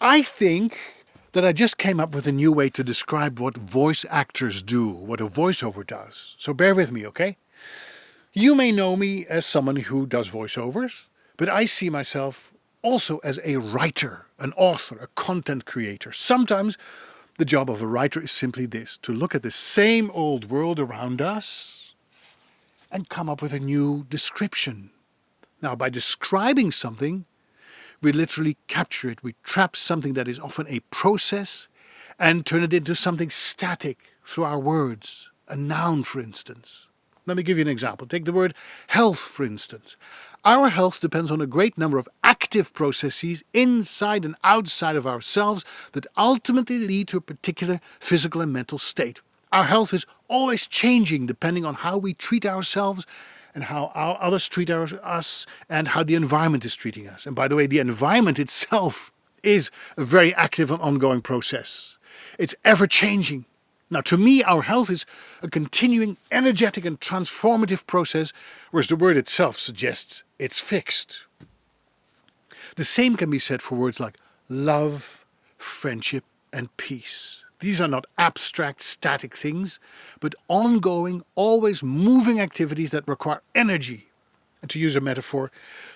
I think that I just came up with a new way to describe what voice actors do, what a voiceover does. So bear with me, okay? You may know me as someone who does voiceovers, but I see myself also as a writer, an author, a content creator. Sometimes the job of a writer is simply this, to look at the same old world around us and come up with a new description. Now, by describing something, we literally capture it. We trap something that is often a process and turn it into something static through our words. A noun, for instance. Let me give you an example. Take the word health, for instance. Our health depends on a great number of active processes inside and outside of ourselves that ultimately lead to a particular physical and mental state. Our health is always changing depending on how we treat ourselves and how others treat us and how the environment is treating us. And by the way, the environment itself is a very active and ongoing process. It's ever changing. Now, to me, our health is a continuing, energetic and transformative process, whereas the word itself suggests it's fixed. The same can be said for words like love, friendship and peace. These are not abstract, static things, but ongoing, always moving activities that require energy. And to use a metaphor,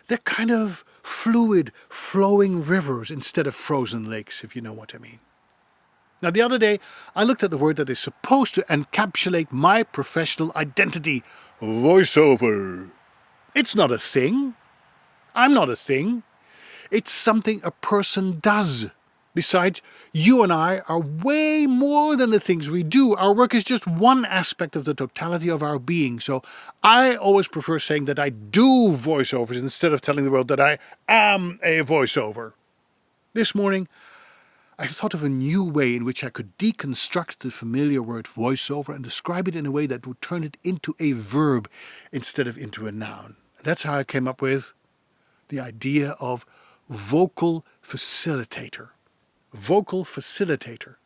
they're kind of fluid, flowing rivers instead of frozen lakes, if you know what I mean. Now, the other day, I looked at the word that is supposed to encapsulate my professional identity, voiceover. It's not a thing. I'm not a thing. It's something a person does. Besides, you and I are way more than the things we do. Our work is just one aspect of the totality of our being. So I always prefer saying that I do voiceovers instead of telling the world that I am a voiceover. This morning, I thought of a new way in which I could deconstruct the familiar word voiceover and describe it in a way that would turn it into a verb instead of into a noun. That's how I came up with the idea of vocal facilitator. Vocal facilitator.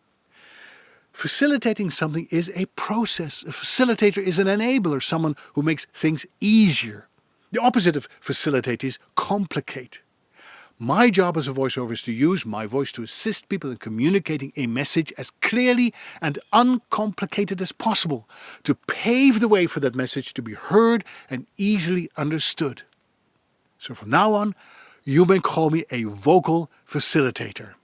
Facilitating something is a process. A facilitator is an enabler, someone who makes things easier. The opposite of facilitate is complicate. My job as a voiceover is to use my voice to assist people in communicating a message as clearly and uncomplicated as possible, to pave the way for that message to be heard and easily understood. So from now on, you may call me a vocal facilitator.